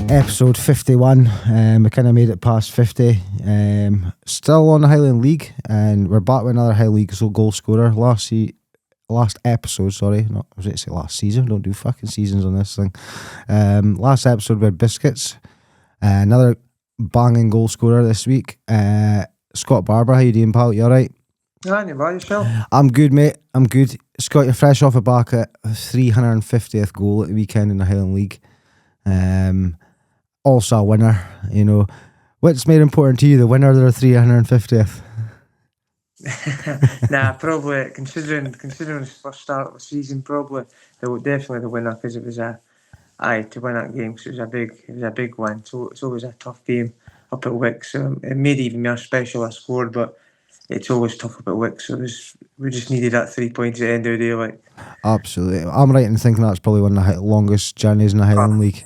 Episode 51. We kind of made it past 50. Still on the Highland League, and we're back with another Highland League goal scorer. Last episode, sorry, not I was going to say last season. Don't do fucking seasons on this thing. Last episode we had Biscuits. Another banging goal scorer this week. Scott Barbour, how you doing, pal? You alright? Yeah, and about yourself? I'm good, mate. I'm good. Scott, you're fresh off the back at 350th goal at the weekend in the Highland League. Also a winner, you know. What's more important to you, the winner or the 350th? Nah, probably considering the first start of the season, probably definitely the winner, because it was to win that game, because it was a big one. So it's always a tough game up at Wick. So it made it even more special. I scored, but it's always tough up at Wick. So we just needed that 3 points at the end of the day, like. Absolutely, I'm right in thinking that's probably one of the longest journeys in the Highland League.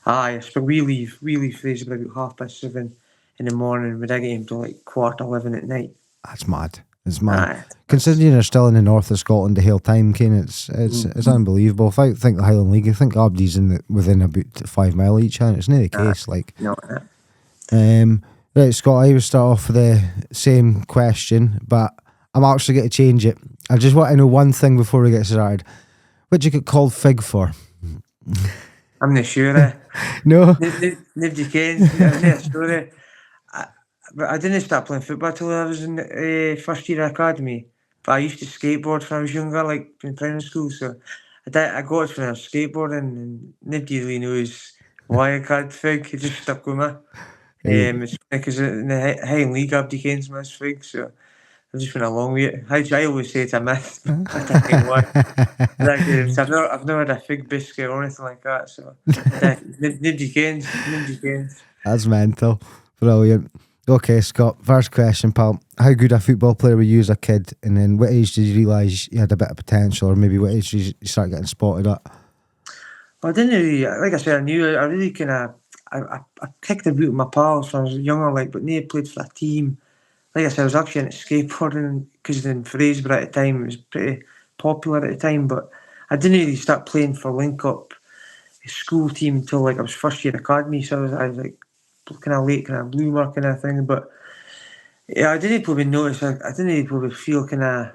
Aye, but we leave Fraserburgh about 7:30 in the morning. We don't get him till like 11:15 at night. That's mad. It's mad. Aye. Considering you're still in the north of Scotland the whole time, Kane, it's unbelievable. If I think the Highland League, I think Aberdeen's within about 5 mile each, and it's not the case. No. Right, Scott, I will start off with the same question, but I'm actually going to change it. I just want to know one thing before we get started. What do you get called Fig for? I'm not sure. No? Nobody cares. I'm not sure. But I didn't start playing football till I was in first year of academy. But I used to skateboard when I was younger, like in primary school. So I got it when I was skateboarding, and nobody really knows why I called Fig. It just stuck with me. It's because in the Highland League, Abdi Kane's my Fig, so I've just been along with it. I always say it's a myth. I don't know why. I've never had a fig biscuit or anything like that. So nobody cares. That's mental. Brilliant. Okay, Scott, first question, pal. How good a football player were you as a kid? And then what age did you realise you had a bit of potential, or maybe what age did you start getting spotted at? Well, I didn't really, like I said, I really kind of, I kicked about with my pals when I was younger, but never played for a team. Like I said, I was actually into skateboarding, because in Fraserburgh at the time, it was pretty popular at the time, but I didn't really start playing for Link Up school team until I was first year academy, so I was kind of late, kind of bloomer kind of thing. But yeah, I didn't probably notice. I didn't probably feel kind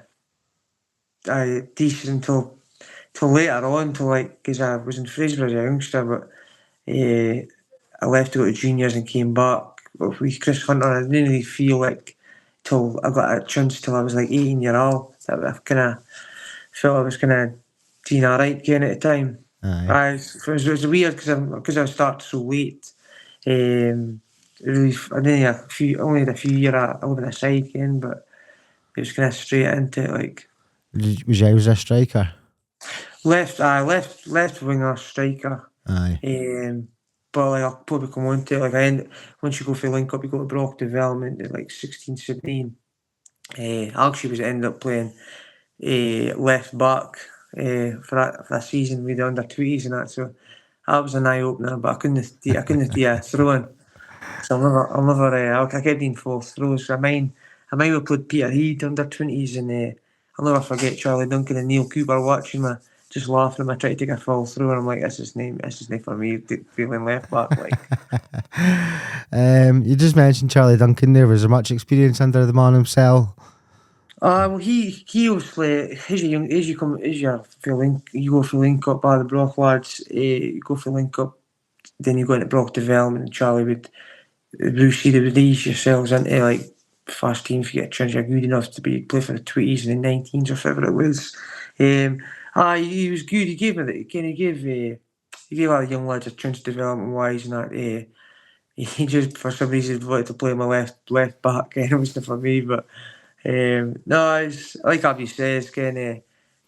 of decent until later on, because I was in Fraserburgh as a youngster, but I left to go to juniors and came back. But with Chris Hunter, I didn't really feel till I got a chance till I was 18 years old. That I kind of felt I was kind of doing alright again at the time. It was weird because I started so late. Really, I didn't only had a few years I lived in a side again, but it was kind of straight into it. Was you a striker? Left winger, striker. Aye. But I'll probably come on to it. Once you go for Link Up, you go to Broch development at 16, 17. I actually was ended up playing left back for that season with the under 20s and that. So that was an eye opener. But I couldn't do a throw in. So I kept doing false throws. I mind we played Peter Heed under 20s, and I'll never forget Charlie Duncan and Neil Cooper watching me, just laughing at me, trying to take a full throw, and I'm like, this is name for me, feeling left back. You just mentioned Charlie Duncan there. Was there much experience under the man himself? Well, he obviously, as you go for Link Up by the Broch lads, you go for Link Up, then you go into Broch development, and Charlie would ease yourselves into first team if you get a chance. You're good enough to play for the 20s and the 19s or whatever it was. He was good. He gave a lot of young lads a chance development wise, and that. He just for some reason wanted to play my left back, and it wasn't for me. But no, it's like Abby says, kind of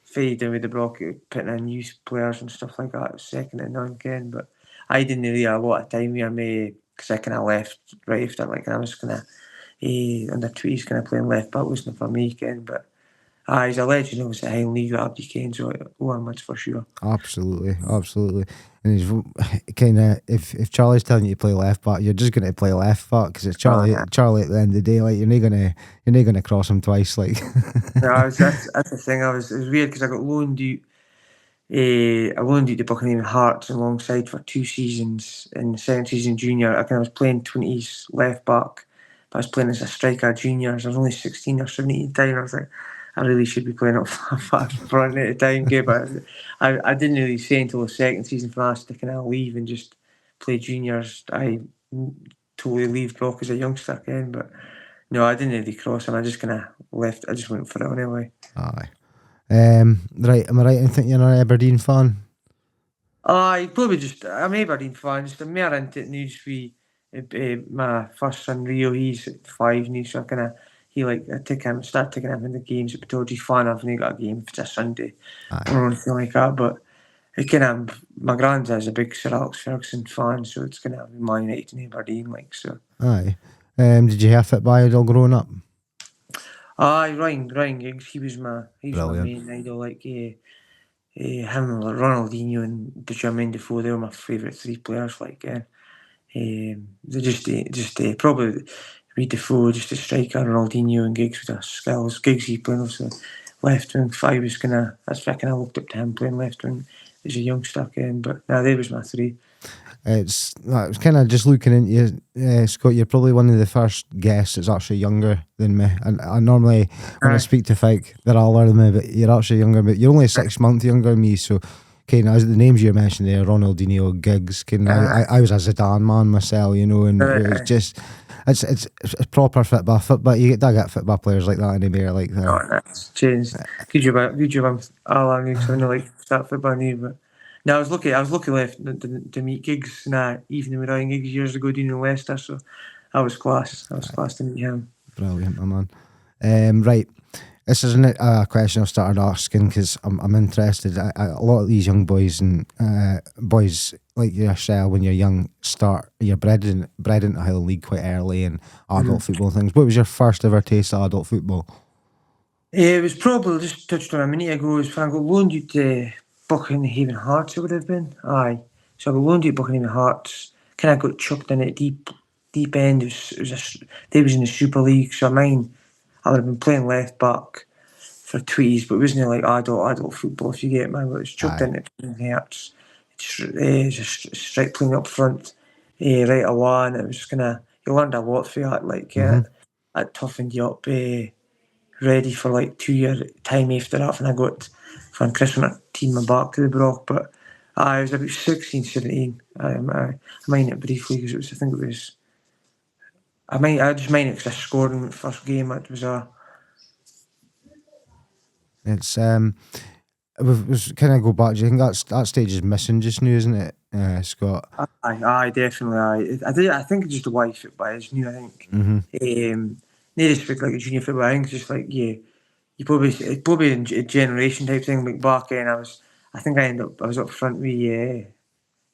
fading with the Broch, putting in youth players and stuff like that. It was second to none, Ken. But I didn't really have a lot of time here, me, because I kind of left right after, I was kind of under 20s, kind of playing left back. Wasn't for me, Ken. But he's a legend. It was the Highland League that Abdi Kane, so much for sure. Absolutely. And he's kind of, if Charlie's telling you to play left back, you're just going to play left back, because it's Charlie. Charlie at the end of the day, you're not gonna cross him twice, No, that's the thing. It was weird because I got loaned out I loaned you to Buckingham Hearts alongside for 2 seasons. In the second season junior, I was playing 20s left back, but I was playing as a striker juniors. I was only 16 or 17 at the time. I was like, I really should be playing up front at the time, but I didn't really say until the second season for us to kind of leave and just play juniors. I totally leave Broch as a youngster again, but no, I didn't really cross him. I just kind of left. I just went for it anyway. Aye. Right, am I right in thinking you're an Aberdeen fan? Probably just, I'm Aberdeen fan, just I'm more into it now just my first son Rio, he's 5 now, so I start taking him in the games at Pataudry fan. I've now got a game if it's a Sunday or anything like that, but it my granddad's a big Sir Alex Ferguson fan, so it's kind of Man United and Aberdeen, like, so. Aye. Did you have it by it all growing up? Ryan Giggs, he was my main idol, like, him, like Ronaldinho and Jermaine Defoe, they were my favourite 3 players. Like, they just probably Reid Defoe, just a striker, Ronaldinho and Giggs with the skills. Giggs, he playing also left wing. I was that's why I kind of looked up to him playing left wing as a youngster again. But they was my 3. It's kind of just looking into you, Scott. You're probably one of the first guests that's actually younger than me. And I normally, when I speak to folk, they're older than me, but you're actually younger. But you're only 6 months younger than me. So, as the names you mentioned there, Ronaldinho, Giggs. I was a Zidane man myself, and it was just. It's proper football. You get football players like that anymore. Like that. Oh, that's changed. Good job. I'm like start football now, but. No, I was lucky left to meet Giggs in that evening with Ryan Giggs years ago down in Leicester, so I was class. Class to meet him. Brilliant, my man. Right, this isn't a question I've started asking because I'm interested. A lot of these young boys and boys like yourself, when you're young, you're bred into Highland League quite early and adult football things. What was your first ever taste of adult football? It was probably just touched on a minute ago. It was when I got loaned you to Buckingham Hearts, it would have been. Aye. So I got loaned to Buckingham Hearts. Kind of got chucked in at deep end. They was in the Super League, so I would have been playing left back for 20s, but it wasn't like adult football, if you get me. I was chucked in at Buckingham Hearts. Just straight playing up front, right away, and it was you learned a lot for that. Like, it toughened you up. Ready for like 2 year time after that, when I got from Christmas team my back to the Broch, but I was about 16, 17. I mind it briefly because I just mind it because I scored in the first game. It was It's was kind of go back. Do you think that stage is missing just now, isn't it, Scott? Aye, definitely. I think it's just the way football is new. I think. Not just like a junior football. I think it's just like it's probably a generation type thing. Like back then, I was up front with a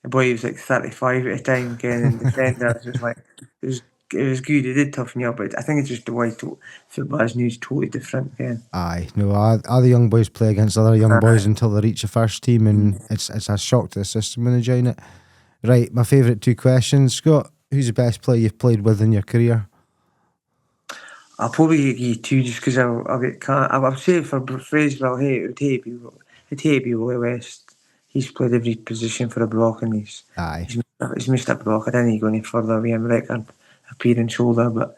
boy who was like 35 at the time, and defender. I was just like it was good. It did toughen you up, but I think it's just the way football is new is totally different. Aye, no, other young boys play against other young boys until they reach the first team, and it's a shock to the system when they join it. Right, my favourite 2 questions, Scott. Who's the best player you've played with in your career? I'll probably give you 2 just because I'll get. I would say for Fraserburgh, it would be Willie West. He's played every position for a Broch, and he's missed a Broch. I didn't go any further with him, record appearance holder. But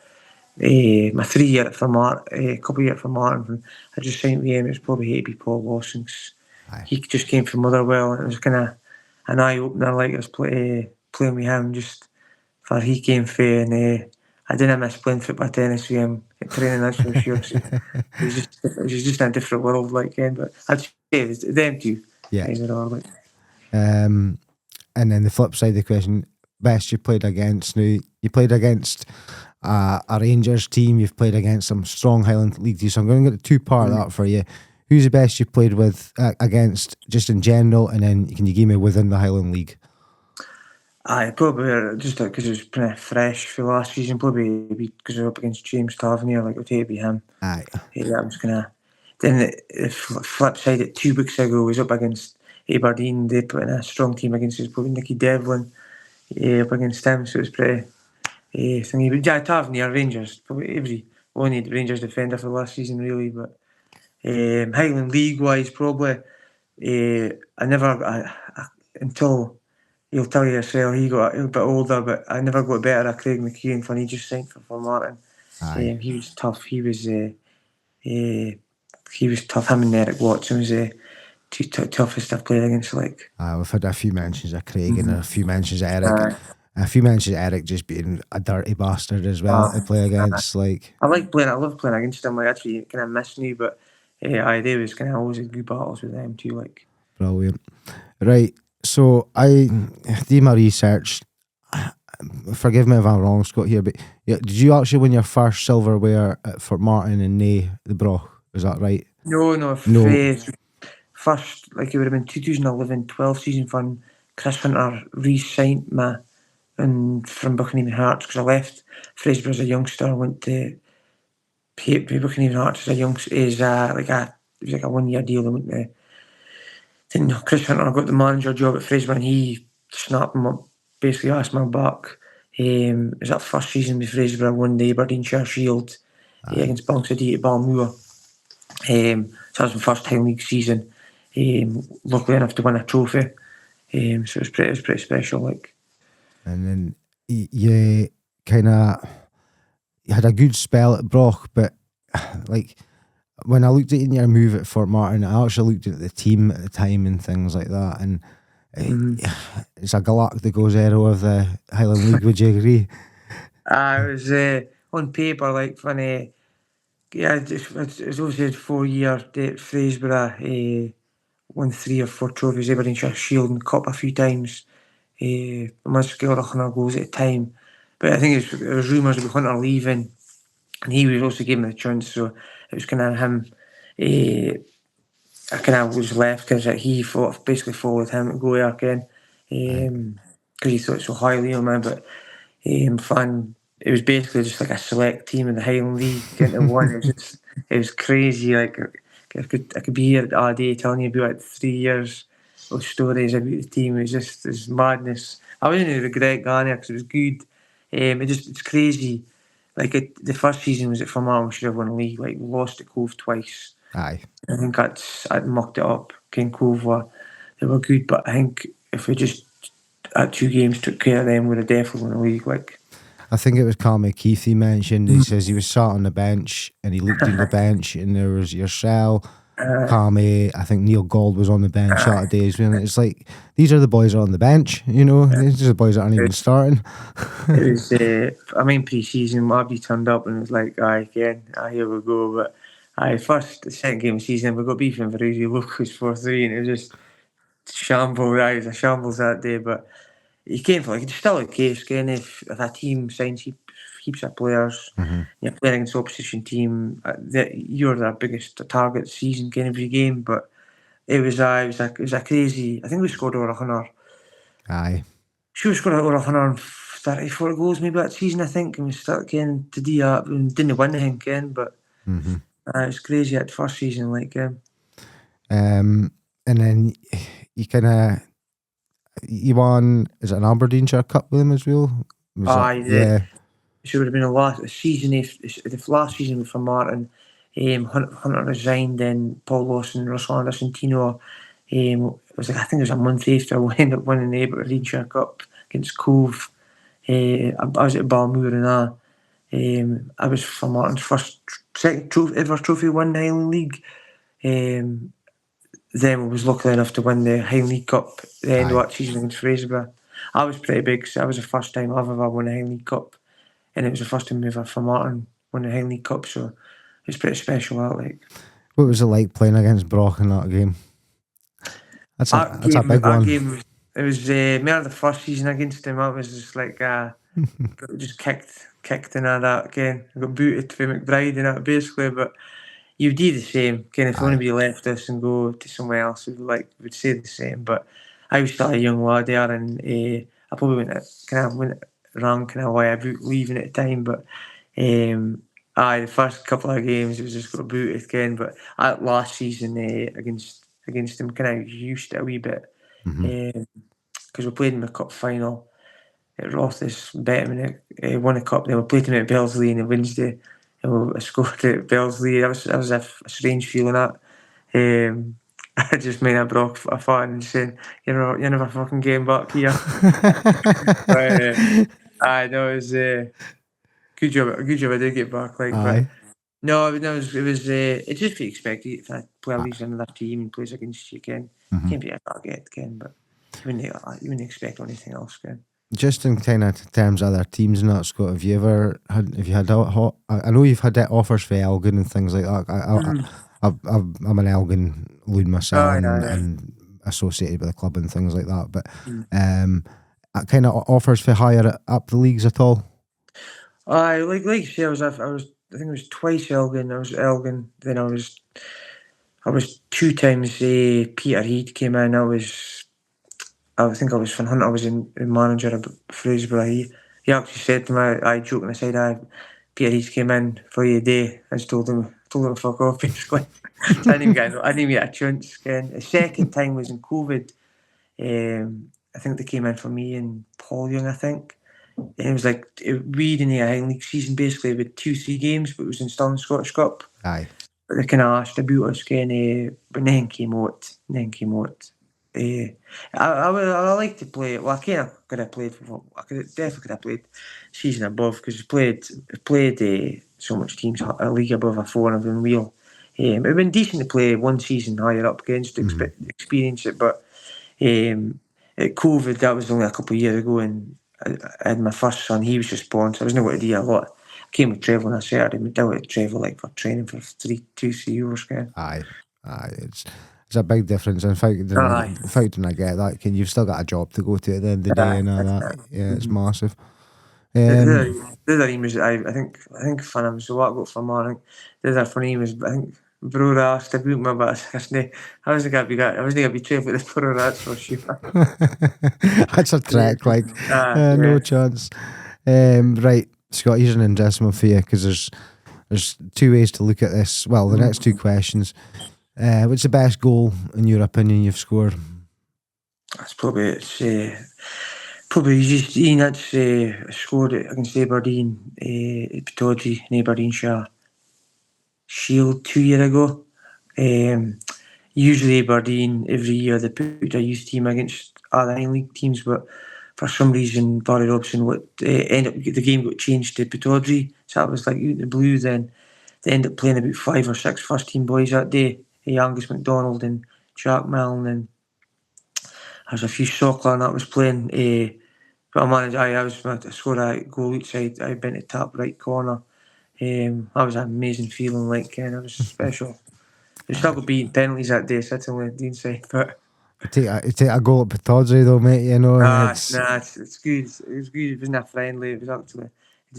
my 3 year for Martin, couple of years for Martin, I just signed with him. It was probably be Paul Lawson. He just came from Motherwell, and it was kind of an eye opener. Like I was playing with him just for he came fair, and I didn't miss playing football, tennis with him, training, that's for sure. So it was just in a different world, like, but I'd say it's them 2. Yeah. Like. And then the flip side of the question, best you played against. Now, you played against a Rangers team, you've played against some strong Highland League teams, so I'm going to get a 2-part of that for you. Who's the best you played with against, just in general, and then can you give me within the Highland League? Probably just because it was kind of fresh for last season. Probably because we're up against James Tavernier, like it would be him. Aye. That was kind of. Then the flip side, 2 weeks ago, was up against Aberdeen. They put in a strong team against us. Probably Nicky Devlin up against him, so it was pretty thingy. But Tavernier, Rangers. Probably only Rangers defender for last season, really. But Highland League wise, probably until he'll tell you yourself, he got a bit older, but I never got better at Craig McKeon when he just signed for Formartine. He was tough. He was tough. Him and Eric Watson was two toughest I've played against. Like, we've had a few mentions of Craig and a few mentions of Eric. A few mentions of Eric just being a dirty bastard as well to play against. Like, I love playing against him. Like, actually, kind of miss me, but they was kind of always good battles with them too. Like, brilliant. Right, so I did my research. Forgive me if I'm wrong, Scott, here, but did you actually win your first silverware at Formartine and nae the Broch? Is that right? No. First, like, it would have been 2011-12 season fun. Chris Hunter re-signed me from Buckingham Hearts because I left Fraserburgh as a youngster. I went to Buckingham Hearts as a youngster. It was like a 1 year deal. I went to. Then Chris Hunter got the manager job at Fraserburgh, and he snapped him up. Basically, asked me back. It was that first season with Fraserburgh. Won the Aberdeenshire Shield against Bellslea at Balmoor. So that was my first Highland League season. Luckily enough to win a trophy. So it was pretty special. Like, and then you had a good spell at Broch, but like when I looked at your move at Formartine, I actually looked at the team at the time and things like that, and it's a Galacticos of the Highland League. Would you agree? It was on paper like funny. It's obviously 4 years at Fraserburgh. Won 3 or 4 trophies, Aberdeenshire Shield and Cup a few times. I must have scored 100 goals at the time. But I think there was rumours about Hunter leaving, and he was also given the chance, so it was kind of him. I kind of was left because he basically followed him to go there again, because he thought so highly of me. But it was basically just like a select team in the Highland League getting to one. It was crazy. Like, I could be here all day telling you about 3 years of stories about the team. It was madness. I wouldn't regret going there because it was good. It's crazy. Like, the first season was at Formartine, we should have won the league. Like, we lost at Cove twice. Aye. I think I'd mucked it up. King Cove they were good, but I think if we just at 2 games took care of them, we'd have definitely won the league. Like, I think it was Carmy Keith he mentioned. He says he was sat on the bench and he looked at the bench and there was yourself, Carmy. I think Neil Gold was on the bench that days. And it's like, these are the boys that are on the bench, you know. These are the boys that aren't even starting. It was, pre-season, Abby turned up and it was like, again, here we go. But the second game of the season, we got beef in Varuzi Locals 4-3, and it was just shambles. It was a shambles that day, but you can't, like, it's still the case, again, if a team signs heaps of players, you're playing against the opposition team, you're their biggest target of the season, every game. But it was a crazy. I think we scored over 100. Aye. Sure, we scored over 134 goals maybe that season, I think, and we started getting to do that and didn't win anything again. But it's crazy at the first season, like. And then you won, is it an Aberdeenshire Cup with him as well? Yeah. So it would have been the last season with Formartine. Hunter resigned, then Paul Lawson, Russell Anderson, Tino. It was I think it was a month after we ended up winning the Aberdeenshire Cup against Cove. I was at Balmoor and I was Formartine's second ever trophy won the Highland League. Then we was lucky enough to win the Highland League Cup at the end of that season against Fraserburgh. I was pretty big, so that was the first time I've ever won a Highland League Cup, and it was the first time ever Formartine won the Highland League Cup, so it was pretty special. Like, what was it like playing against Broch in that game? That's a big one. It was more the first season against him. I was just like, just kicked and all that again. I got booted for McBride and that basically, but you do the same. Kind of, if anybody left us and go to somewhere else, would say the same. But I was still a young lad there, and I probably went wrong kind of way about leaving at the time. But the first couple of games it was just got booted again. But last season against him, kind of used it a wee bit because we played in the cup final at Rothes, beat him and won the cup. Then we played him at Bellslea on the Wednesday. I scored at Bellslea. That was a strange feeling, that. I just made a Broch a fan and saying, you're never fucking getting back here. But I know it was good job. Good job I did get back. Like, but Aye. no, it's just be expected if a player leaves another team and plays against you again. Can't be a target again, but you wouldn't expect anything else again. Just in kind of terms of other teams and that, Scott, have you had I know you've had offers for Elgin and things like that. I'm an Elgin loon myself and associated with the club and things like that. But kind of offers for higher up the leagues at all? Like you say, I think it was twice Elgin. I was Elgin. Then I was 2 times. Peterhead came in. I think I was Van Hunt. I was in manager of Fraserburgh. He actually said to me, I joking aside, Peterhead came in for a day. I just told him to fuck off basically. So I didn't even get a chance. The second time was in COVID. I think they came in for me and Paul Young, I think. And it was like we didn't have a Highland League season basically with 2-3 games, but it was still in Scottish Cup. Aye. But they kind of asked about us, but then came out. I like to play. Well, I kind of could have played. Definitely could have played season above because played so much teams a league above before and I've been real. It'd been decent to play one season higher up against to experience it, but at COVID that was only a couple of years ago, and I had my first son. He was just born, so I was not going to do a lot. I came with travel on a Saturday. I went to travel like for training for 3 hours. Aye, it's a big difference. In fact, I get that. You've still got a job to go to at the end of the day and all that. Yeah, it's massive. The other name was I think fun. I was what I got for morning. The other funny name was I think Bro asked about me, but I wasn't gonna be trained with this Bro, that's for sure. That's a trick, like no chance. Right, Scott, here's an interesting one for you because there's two ways to look at this. Well, the next two questions. What's the best goal in your opinion you've scored? That's probably just Ian. That's I scored it against Aberdeen at Pittodrie in Aberdeenshire Shield 2 years ago. Usually Aberdeen every year they put a youth team against other Highland League teams, but for some reason Barry Robson the game got changed to Pittodrie, so that was like out the blue. Then they ended up playing about 5 or 6 first team boys that day. Angus MacDonald and Jack Milne, and there's a few Sockler that was playing. But I scored a goal outside. I bent it top right corner. That was an amazing feeling. Like it was special. We still got beating penalties that day, sitting on the inside. But take a goal at Pittodrie though, mate. You know. It's good. It was good. It wasn't a friendly. It was actually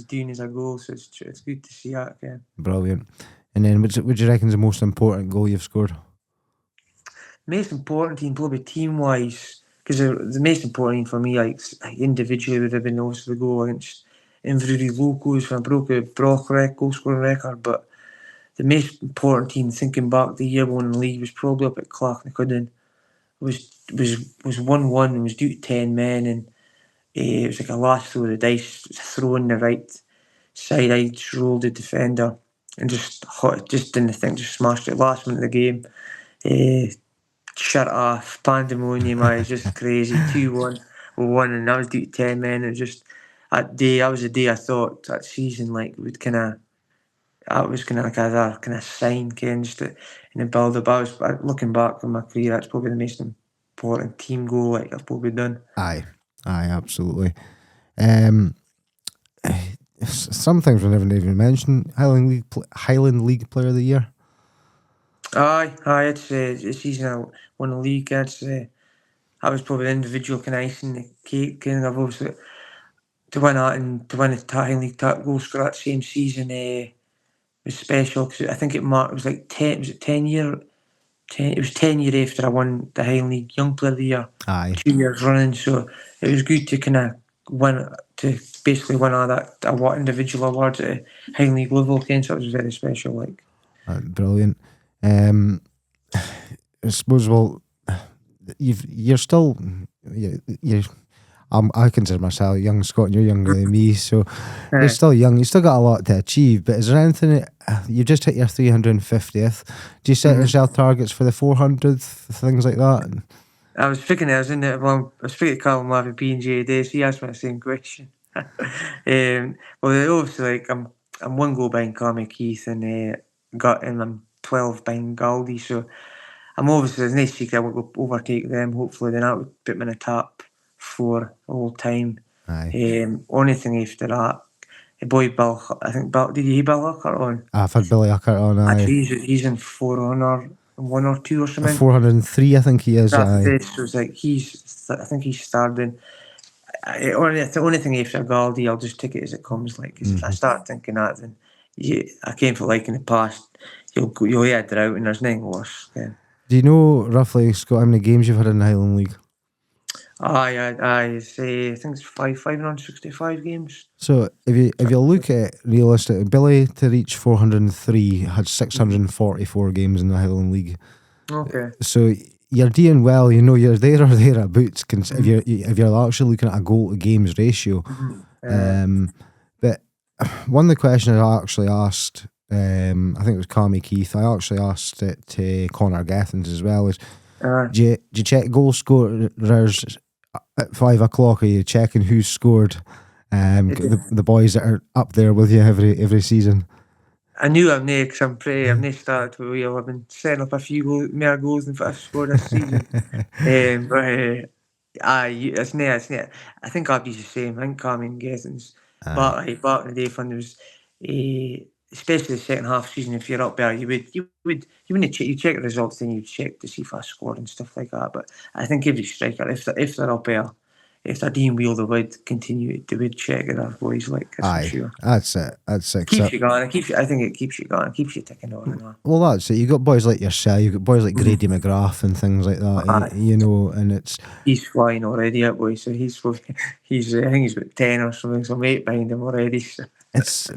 doing as a goal, so it's good to see that again. Brilliant. And then, what do you reckon is the most important goal you've scored? Most important team, probably team-wise, because the most important for me, like individually, would have been also the goal against Inverurie Locos when I broke a Broch goal scoring record. But the most important team, thinking back, the year one in the league was probably up at Clachnacudden. Was 1-1 and was due to 10 men, and it was like a last throw of the dice, throw in the right side. I just rolled the defender and just didn't think, just smashed it last minute of the game. Shut off, pandemonium. I was just crazy. 2-1, we won, and I was due to 10 men. It was just that was the day I thought that season like would that was kind of like a kind of sign, just in the build up. Looking back on my career, that's probably the most important team goal like I've probably done. Aye, absolutely. Some things we never even mentioned. Highland League Player of the Year. Aye, it's the season I won the league. That was probably the individual kind of icing the cake. Kind of obviously to win that and to win the Highland League goal scorer that same season was special because I think it was like 10. Was it 10 year? It was 10 years after I won the Highland League Young Player of the Year. Aye. 2 years running, so it was good to kind of basically win all that individual awards at Highland League level again. So it was very special. Like brilliant. I suppose. Well, you're still. I consider myself young, Scott, and you're younger than me, so you're Uh, still young. You still got a lot to achieve. But is there anything? You just hit your 350th. Do you set yourself targets for the 400th, things like that? I was speaking. I was in there. Well, I was speaking to Callum Lavi B&J today. So he asked me the same question. Well, obviously, like I'm 1 goal behind Carmy Keith, and I'm 12 behind Galdi. So I'm obviously, there's no secret I won't go overtake them. Hopefully, then that would put me in the top 4 all time. Aye. Only thing after that, the boy Bill. I think Bill. Did you hear Bill Huckert on? I've had Billy Uckert on. Aye. Actually, he's in 401 or 2 or something. 403, I think he is. That's Aye. it. So it's like I think he's starting. The only thing after Galdi, I'll just take it as it comes. Like, 'cause if I start thinking that, then I came for like in the past. You'll hear it out, and there's nothing worse. Yeah. Do you know roughly, Scott, how many games you've had in the Highland League? I think it's 565 games. So if you look at realistically, Billy to reach 403 had 644 games in the Highland League. Okay. So you're doing well. You know, you're there or thereabouts. If you're actually looking at a goal to games ratio. But one of the questions I actually asked, I think it was Carmy Keith. I actually asked it to Connor Gethins as well. Is do you check goal scorers at 5 o'clock? Are you checking who's scored? The boys that are up there with you every season. I knew I'm there because I've not started with Wheel. I've been setting up a few more goals than I've scored this season. It's not. I think I'll be the same. I think Carmen Gethins. Back in the day when there was, especially the second half season, if you're up there, you wouldn't check. You check the results, then you check to see if I scored and stuff like that. But I think every striker, if they're up there, if they're doing well, they would continue. They would check it out, boys. Like, I'm sure. That's it. Keeps you going. I think it keeps you going. It keeps you ticking on and on. Well, that's it. You got boys like yourself. You got boys like Grady McGrath and things like that. You know, and it's he's flying already, that boy. So he's I think he's about 10 or something. So I'm 8 behind him already. So. As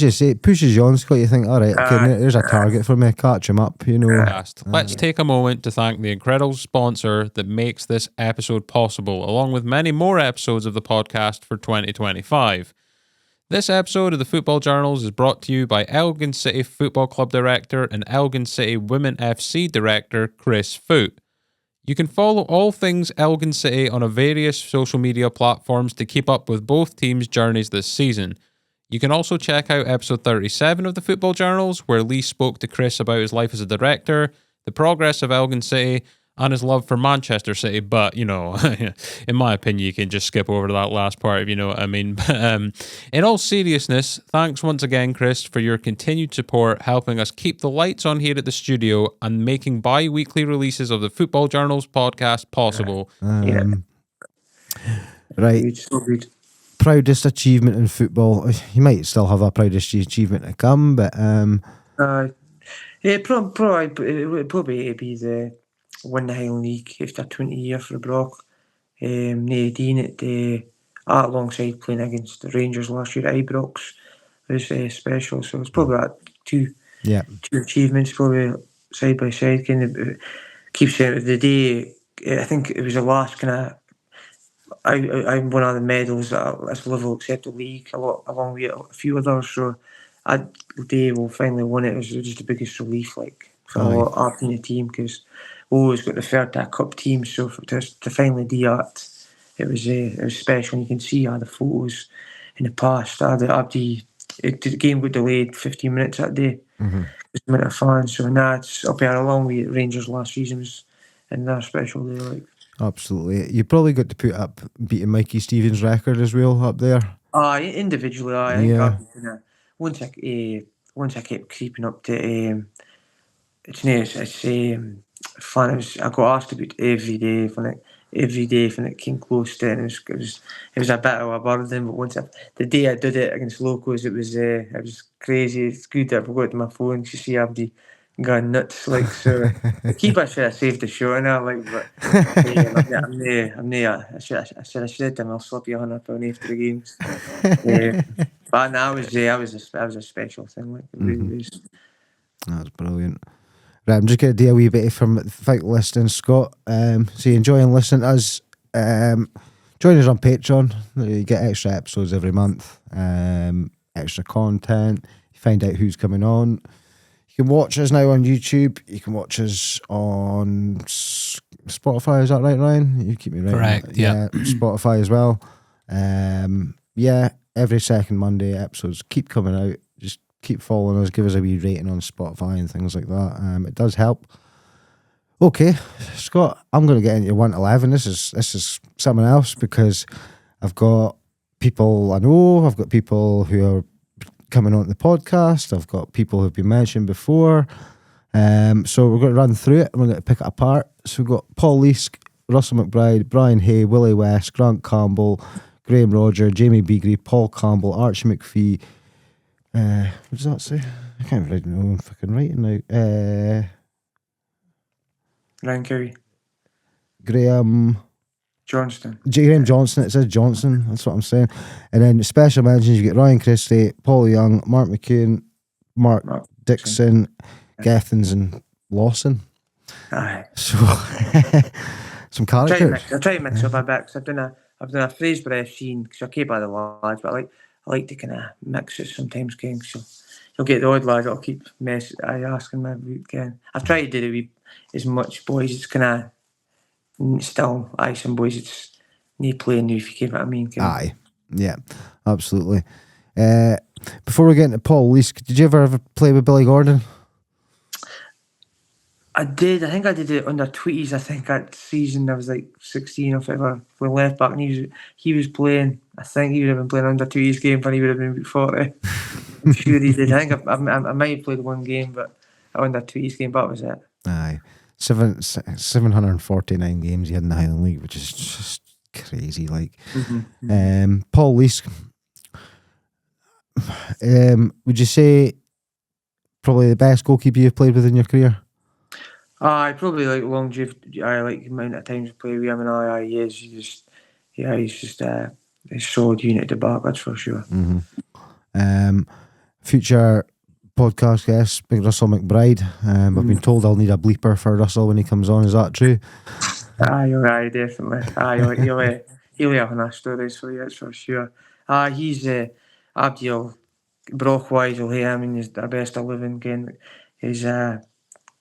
you say, it pushes you on, Scott. You think, all right, okay, there's a target for me. Catch him up, you know. Let's take a moment to thank the incredible sponsor that makes this episode possible, along with many more episodes of the podcast for 2025. This episode of the Football Journals is brought to you by Elgin City Football Club Director and Elgin City Women FC Director Chris Foot. You can follow all things Elgin City on various social media platforms to keep up with both teams' journeys this season. You can also check out episode 37 of the Football Journals, where Lee spoke to Chris about his life as a director, the progress of Elgin City, and his love for Manchester City. But, you know, in my opinion, you can just skip over to that last part, if you know what I mean. But in all seriousness, thanks once again, Chris, for your continued support, helping us keep the lights on here at the studio and making bi-weekly releases of the Football Journals podcast possible. Right. Proudest achievement in football. You might still have a proudest achievement to come, but... probably be the win the Highland League after 20 years for Broch. Nadine alongside playing against the Rangers last year at Ibrox was special. So it's probably that two achievements probably side by side. Kind of keeps it the day. I think it was the last kind of. I won all the medals that this level except the league along with a few others. So that day we finally won it. It was just the biggest relief, like for our team, because we always got referred to a cup team. So to finally do that, it was special. And you can see the photos in the past. The game got delayed 15 minutes that day. Just a minute of fans. So it's up there along with Rangers last season was another special day. Like. Absolutely. You probably got to put up beating Mikey Stevens' record as well up there. Individually, I think once I kept creeping up to fun. I got asked about every day when it came close to it. And it was a bit of a burden, but the day I did it against locals, it was crazy. It's good that I forgot to my phone to see everybody going nuts. Like, so the keeper should have saved the shot and that. Like, but I should have said to him, I'll slip you £100 after the games. But no, that was a special thing. Like, it really was. That's brilliant. Right, I'm just going to do a wee bit from without listening, Scott. So you enjoying listening to us Join us on Patreon. You get extra episodes every month, extra content. You find out who's coming on. You can watch us now on YouTube. You can watch us on Spotify. Is that right, Ryan? You keep me right. Correct, yeah. Spotify as well. Every second Monday episodes keep coming out. Just keep following us. Give us a wee rating on Spotify and things like that. It does help. Okay, Scott, I'm going to get into 1-11. This is something else because I've got people I know. I've got people who are coming on the podcast. I've got people who've been mentioned before. So we're going to run through it and we're going to pick it apart. So we've got Paul Leask, Russell McBride, Brian Hay, Willie West, Grant Campbell, Graham Roger, Jamie Beagrie, Paul Campbell, Archie McPhee. What does that say? I can't even read my own fucking writing now. Ryan Cowie. Graham Johnston. Graham Johnson. It says Johnson. That's what I'm saying. And then special mentions, you get Ryan Christie, Paul Young, Mark McKeown, Mark Dixon, Gethins and Lawson. Aye. So some characters. I try to mix up a bit because I've done a Fraserburgh FC because I keep by the lads, but I like to kind of mix it sometimes, King. So you'll get the odd lad that'll keep asking me again. I've tried to do as much boys. It's kind of still some boys. It's need playing new if you get what I mean. King. Aye, yeah, absolutely. Before we get into Paul Leask, did you ever play with Billy Gordon? I did. I think I did it under Tweeties. I think that season I was like 16 or whatever. We left back and he was playing. I think he would have been playing under Tweeties game when he would have been about 40. I'm sure he did. I think I might have played one game, but under Tweeties game. But that was it. Aye, 749 games he had in the Highland League, which is just crazy. Like, Paul Leask. Would you say probably the best goalkeeper you've played with in your career? I probably like longevity. I like the amount of times I play with him, and he's just a solid unit at the back. That's for sure. Future podcast guest, Big Russell McBride. I've been told I'll need a bleeper for Russell when he comes on. Is that true? Aye, definitely. He'll have enough stories for you. That's for sure. He's Abdiel Broch wise. He'll hate him, and he's the best of living. Again, he's a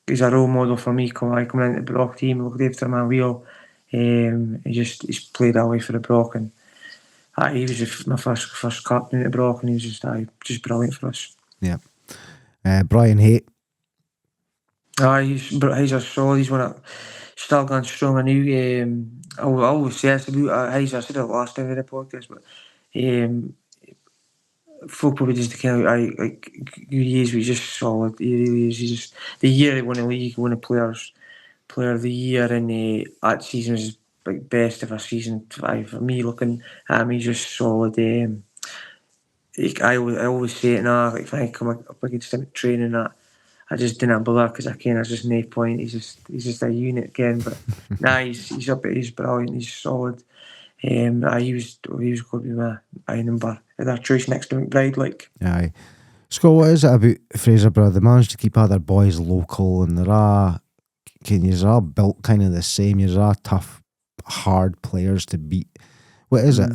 role model for me coming into the Broch team, looked after him real. He's played that way for the Broch, and he was my first captain at the Broch, and he was just brilliant for us. Yeah. Brian Hay. He's a solid. He's one that still going strong. I knew. I always say this about. I said it last time in the podcast, but folk probably just kind of he was just solid. He really is. He's just the year he won the league, won the player of the year, and that season was like best of a season for me. Looking at him, he's just solid. I always say it now. Like when I come up against him at training, that I just didn't bother because I can't. There's just no point. He's just a unit again. But he's up. He's brilliant. He's solid. He was going to be my number their choice next to McBride. Like, aye, Scott, what is it about Fraserburgh? They managed to keep other boys local, and they're all built kind of the same. You're all tough, hard players to beat. What is it?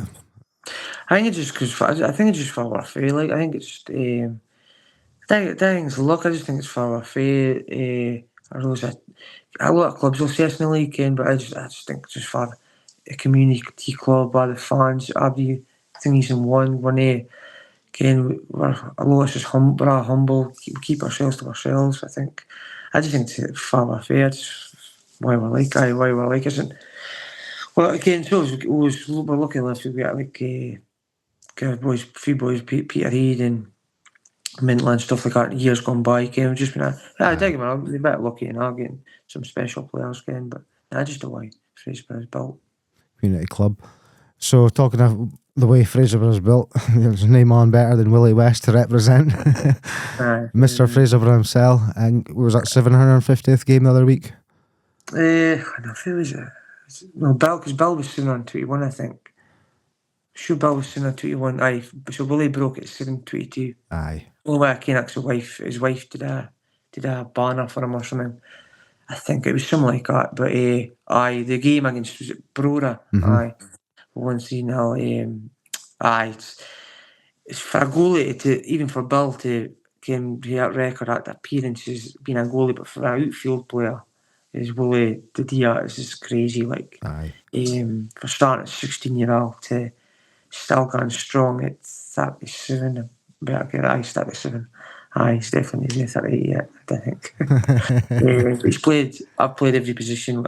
I think it's just because I think it's just for our fair. Like, I think it's just I think it's luck. I just think it's for our fair. I realise a lot of clubs will say it's in the league, but I just think it's just for a community club by the fans. Every thing he's in one. We're a lot of just we're humble. Keep ourselves to ourselves. I just think it's for our fair. It's why we're like, isn't. Well, again, so we're lucky enough to get like few boys, Peter Reid and Mintla and stuff like that. Years gone by, we've just been I dig him. I'm a bit lucky in getting some special players, but just the way Fraserburgh is built. Community club. So talking of the way Fraserburgh is built, there's no man better than Willie West to represent Mr. Fraserburgh himself. And was that 750th game the other week? I don't feel was it. No, because Bell was soon on 21, I think. Sure, Bell was soon on 21. Aye, so Willie broke at 722. Aye. Only way I came, his wife did a banner for him or something. I think it was something like that. But the game against, was it Brora? Mhm. 1-0. It's for a goalie even for Bill to get that record at appearances being a goalie, but for an outfield player is Willie to do that is just crazy. Like Aye. for starting at 16-year-old to still going strong at 37. Better get 37. He's definitely isn't 38 yet, I don't think. I've played every position.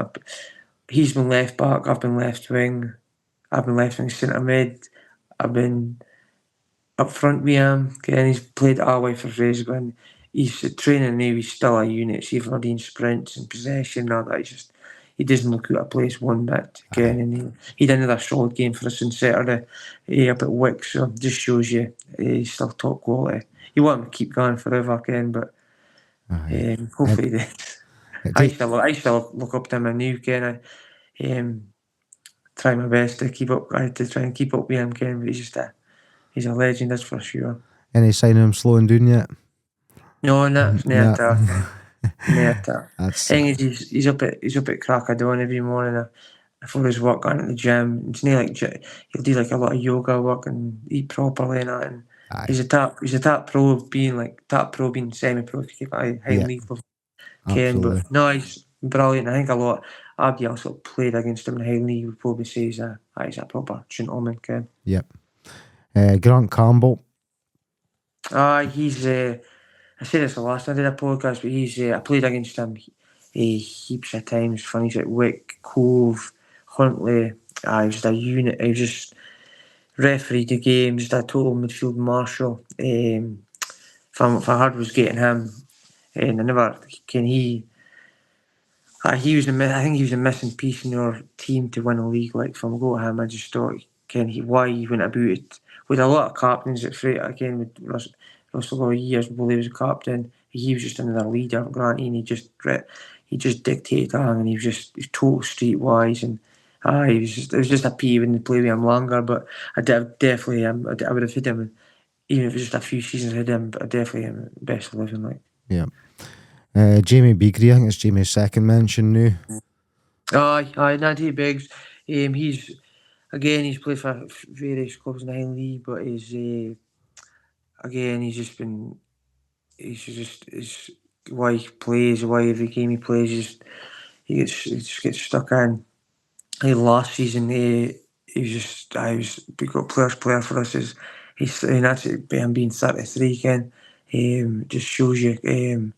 He's been left back, I've been left wing, I've been left wing centre mid, I've been up front with him. And he's played all the way for Fraserburgh. And he's training now, he's still a unit. See if we're doing sprints and possession and all that. He doesn't look out of place one bit. Again, and he did another solid game for us on Saturday up at Wick. So just shows you he's still top quality. You want him to keep going forever again, but hopefully I still look up to him and new Ken. Try my best to keep up. I had to try and keep up with him, Ken. But he's a legend, that's for sure. Any sign of him slowing down yet? No, not Nah. I think he's up at crack of dawn every morning before his work going at the gym. It's not like he'll do like a lot of yoga work and eat properly and that. And he's a top pro being semi-pro if you keep Highland League. Ken, but no, he's brilliant. I think Abdi also played against him in the Highland League would probably say he's a proper gentleman, Ken. Yep. Grant Campbell. He's I said this the last time I did a podcast, but I played against him heaps of times. Funny, he's at Wick, Cove, Huntly. He was just a unit. He was just refereed the game, just a total midfield marshal. If hard was getting him, and I never can he was I think he was a missing piece in our team to win a league. Like from go to him, I just thought why he went about it with a lot of captains at Freight again with Russell all years while he was a captain. He was just another leader, Grant, and he just dictated and he was total streetwise and it was just a pity when they played with him longer. But I definitely I would have hit him even if it was just a few seasons ahead of him. But I definitely am best of living like. Yeah. Jamie Beagrie, I think it's Jamie's second mention now. Nadie Biggs. He's played for various clubs in the Highland League, but he's why he plays, why every game he plays, he just gets stuck in. Last season, we got player for us. And that's him being 33 again. Just shows you. And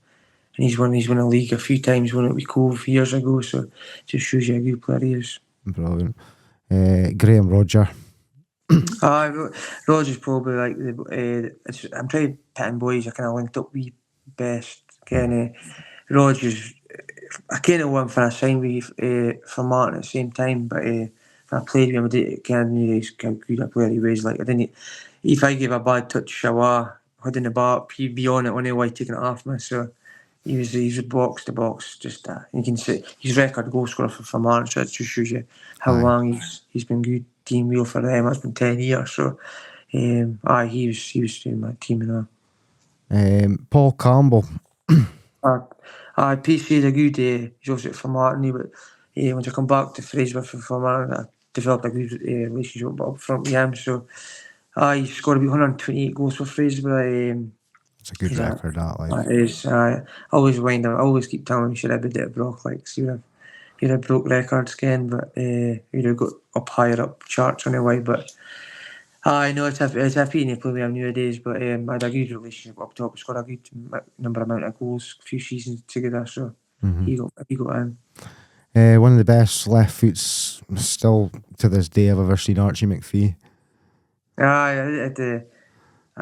he's won a league a few times. Won it with Cove years ago. So just shows you a good player he is. Brilliant. Graham Roger. Roger's probably like I'm trying to pit in boys I kind of linked up with best. Roger's I kind of went for a sign with Formartine at the same time, but if I played with him, I kind of knew how good a player he was. Like if I gave a bad touch away, holding the bar, he'd be on it anyway, taking it off me. So he's box to box. Just you can see his record goal scorer for Formartine. So that just shows you how long he's been good. Team wheel for them. It's been 10 years. So he was doing my team and all. Paul Campbell. PC's a good he's also at Formartine, but once I come back to Fraserburgh for Formartine, I developed a good relationship up front with him. So he scored about 128 goals for Fraserburgh. It's a good record, that like. It is. I always keep telling him you should have been at Broch, like you'd have broke records again, but you'd have got up higher up charts anyway. But I know it's a pity to play with him nowadays, but I had a good relationship up top. Scored a good amount of goals, a few seasons together, so he got in. One of the best left foots still to this day I've ever seen, Archie McPhee.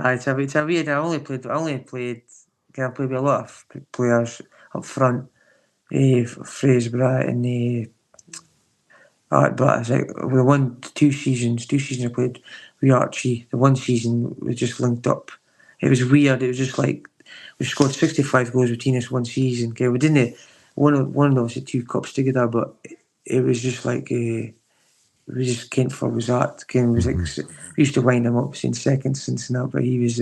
It's a weird. I only played. Can I play with a lot of players up front? Fraserburgh and but I was like we won two seasons I played with Archie. The one season we just linked up. It was weird. It was just like we scored 65 goals between us one season. Okay, we didn't one of us 2 cups together, but it was just like we just can't for was that. Ken was like we used to wind him up in seconds since now, but he was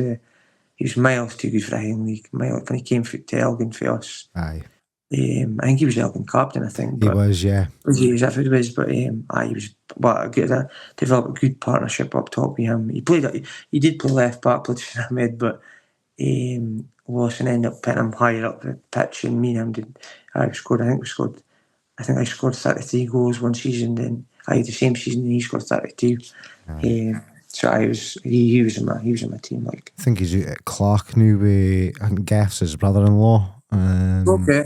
miles too good for the Highland League. When he came to Elgin for us. Aye. I think he was the Elgin captain, I think. He was, yeah. He was, if it was, but he was. But developed a good partnership up top with him. He did play left back, played centre mid, but Lawson ended up putting him higher up the pitch, and me and him did. I think I scored 33 goals one season. Then the same season he scored 32. So he was in my team. Like, I think he's out at Clark now with, I think Gaff's his brother-in-law. Okay.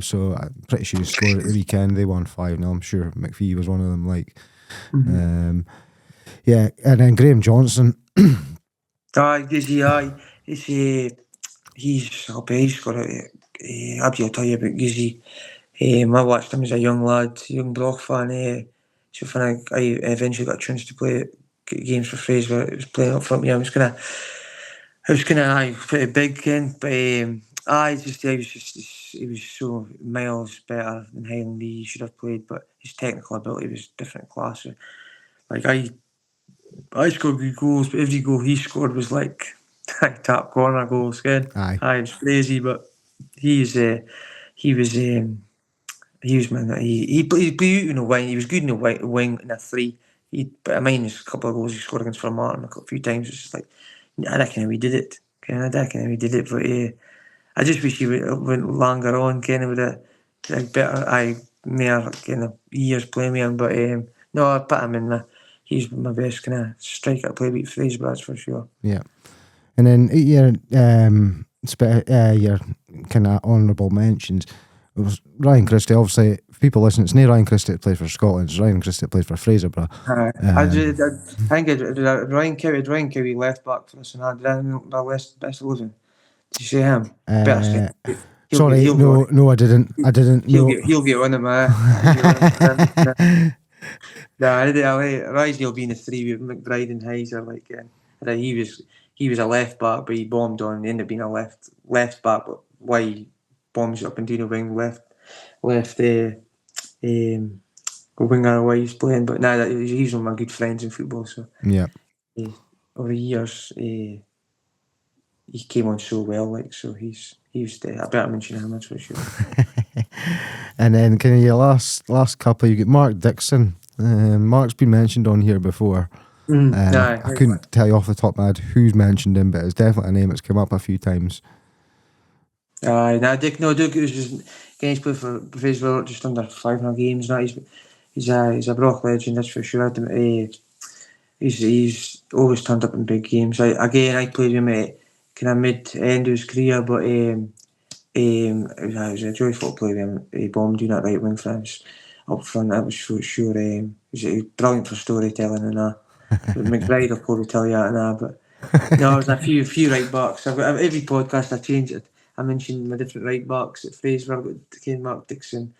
So I'm pretty sure he scored at the weekend. They won 5-0. I'm sure McPhee was one of them. Like, yeah, and then Graham Johnson. He's got a. I'll tell you about Gizzy. I watched him as a young lad, young Broch fan. So when I eventually got a chance to play games for Fraserburgh, it was playing up front. I was kind of pretty big then, but he was so miles better than Highland League. He should have played, but his technical ability was different class. So, like I scored good goals, but every goal he scored was like top corner goals. It was crazy, but he was man. He played in a wing. He was good in a wing in a 3. But I mind his couple of goals he scored against Formartine a few times. It's just like, I reckon how he did it. But I just wish he went longer on, kind of with a better, more kind of years playing with him. But no, I put him in. He's my best kind of striker to play with Fraserburgh, that's for sure. Yeah, and then your kind of honourable mentions. It was Ryan Christie. Obviously, if people listen, it's not Ryan Christie that plays for Scotland. It's Ryan Christie that plays for Fraserburgh. I think Ryan Cowie left back for us, and I did my best 11. Did you see him? Sorry, no, I didn't. He'll get one of my. Rise will be in the 3 with McBride and Heiser. Like, he was a left back, but he bombed on. He ended up being a left back, but why he bombs up and doing a wing left winger away he's playing. But he's one of my good friends in football. So yeah, over the years he came on so well. Like, so he's I better mention him, that's for sure. And then kind of your last couple, you get Mark Dixon. Mark's been mentioned on here before. I couldn't tell you off the top of my head who's mentioned him, but it's definitely a name that's come up a few times. Dick. No, Duke was just he's played for Fraserburgh just under 500 games now. He's a Broch legend, that's for sure. He's always turned up in big games. I played with him at kind of mid-end of his career, but it was a joyful to play with him. He bombed doing that right wing for us up front. That was for sure. He was brilliant for storytelling and that. McBride will probably tell you that and that. But no, there's a few right backs. I've got every podcast I change it. I mentioned my different right backs at Fraserburgh. I've got Mark Dixon,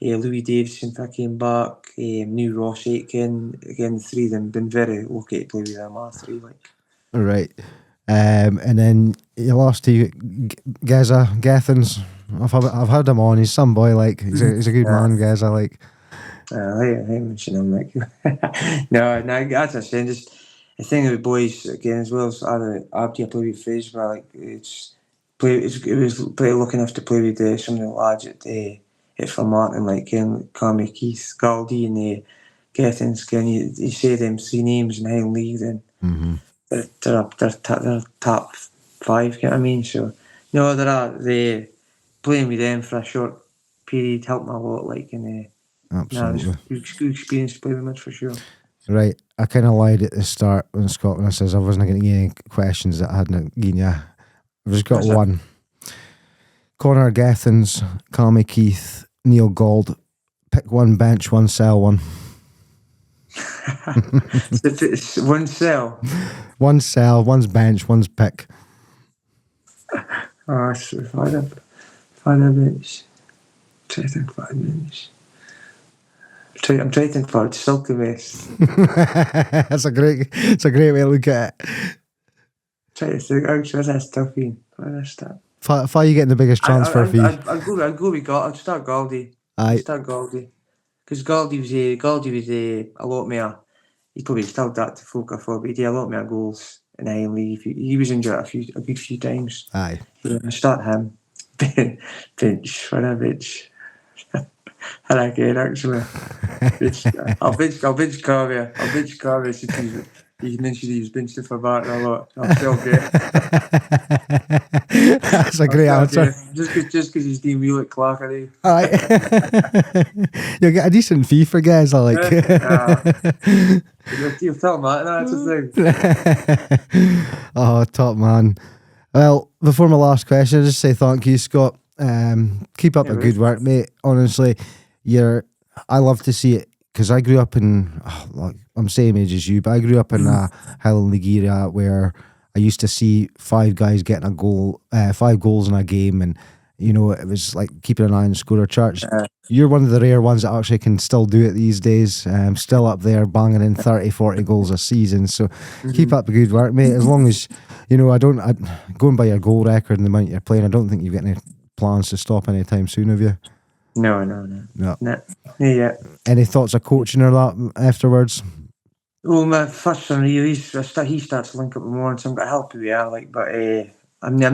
Louis Davison if I came back, new Ross Aitken. Again, the 3 of them been very lucky to play with them, all 3. Like. All right. And then you lost to Geza Gethins. I've had him on. He's some boy. Like, he's a good man, Geza. Like, I mention him. Like, no. As I said, just the thing with boys again as well as after I played with Fraserburgh, like it was pretty lucky enough to play with some of the lads at Formartine, like Carmy, Keith, Galdi, and Gethins. You say them 3 names in the Highland League, then. Mm-hmm. They're top 5, you know what I mean? So, no, they playing with them for a short period helped me a lot, like, and absolutely. It was good experience to play with them, for sure. Right, I kind of lied at the start when Scotland says I wasn't going to get any questions that I hadn't given you. I've just got one. Connor Gethins, Calmy Keith, Neil Gold. Pick one, bench one, sell one. One sell. One sell, one's bench, one's pick. So if I had a bench, try to think about a bench. I'm trying to think about Silky West. It's a great way to look at it. Try to think. Actually, that's tough. If you getting the biggest transfer fee, I'd go with I'd start Galdi. Because Galdi was a lot more. He probably still that to focus for, but he did a lot more goals in the Highland League. He was injured a good few times. Aye. Yeah, start him. bench for a bench. I reckon actually. I'll bench Carver. I'll bench Carver since he's mentioned he was benched for Barton a lot. I'll still get. That's a great answer. Just because he's Dean Wheel at Clark, I think. You'll get a decent fee for guys, I like. You'll tell Matt that's the thing. Oh, top man. Well, before my last question, I just say thank you, Scott. Keep up the good work, mate. Honestly, I love to see it because I grew up in, I'm same age as you, but I grew up in a Highland League era where I used to see 5 guys getting a goal, 5 goals in a game, and you know, it was like keeping an eye on the scorer charts. You're one of the rare ones that actually can still do it these days. Still up there banging in 30, 40 goals a season. So keep up the good work, mate. As long as, you know, going by your goal record and the amount you're playing, I don't think you've got any plans to stop anytime soon, have you? No. Yeah. Any thoughts of coaching or that afterwards? Well, my first son, he starts to link up with more, and some got help with that, like, but I'm not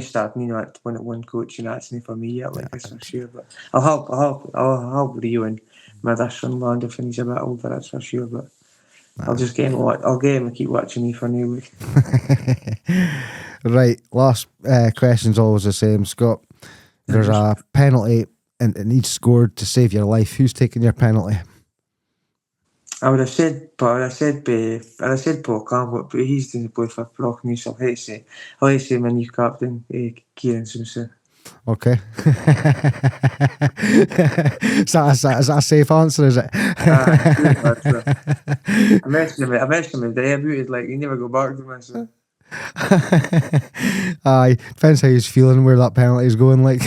starting, you know, like one coach, and that's not for me yet, like this for sure. But I'll help Rio and my other son Lando when he's a bit older, that's for sure. But I'll just get him. I'll get him and keep watching me for now. Right, last question's always the same, Scott. There's a penalty and it needs scored to save your life. Who's taking your penalty? I would have said Paul Campbell, but he's doing the play for Broch now, so I'll say my new captain, Kieran Simpson. Okay. Is that a safe answer, is it? I mentioned him the day debuted, like, he never go back to me, so. Aye, depends how he's feeling, where that penalty is going, like.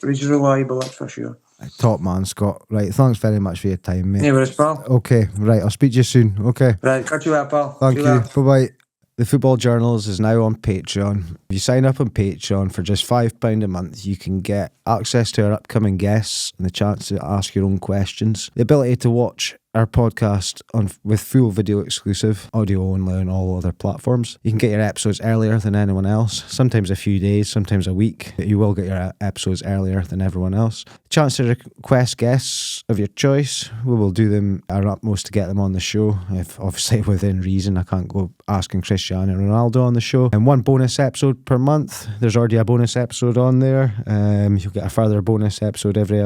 He's reliable, that's for sure. Top man, Scott. Right, thanks very much for your time, mate. Yeah, but it's pal. Okay, right, I'll speak to you soon. Okay. Right, catch you out, pal. Thank you. Bye-bye. The Football Journals is now on Patreon. If you sign up on Patreon for just £5 a month, you can get access to our upcoming guests and the chance to ask your own questions, the ability to watch our podcast with full video exclusive, audio only on all other platforms. You can get your episodes earlier than anyone else, sometimes a few days, sometimes a week. You will get your episodes earlier than everyone else. Chance to request guests of your choice. We will do our utmost to get them on the show, if obviously within reason. I can't go asking Cristiano Ronaldo on the show. And 1 bonus episode per month. There's already a bonus episode on there. You'll get a further bonus episode every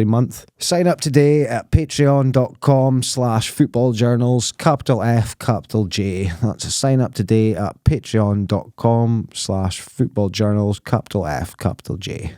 month. Sign up today at patreon.com/footballjournals, capital F, capital J. That's a sign up today at patreon.com/footballjournals, capital F, capital J.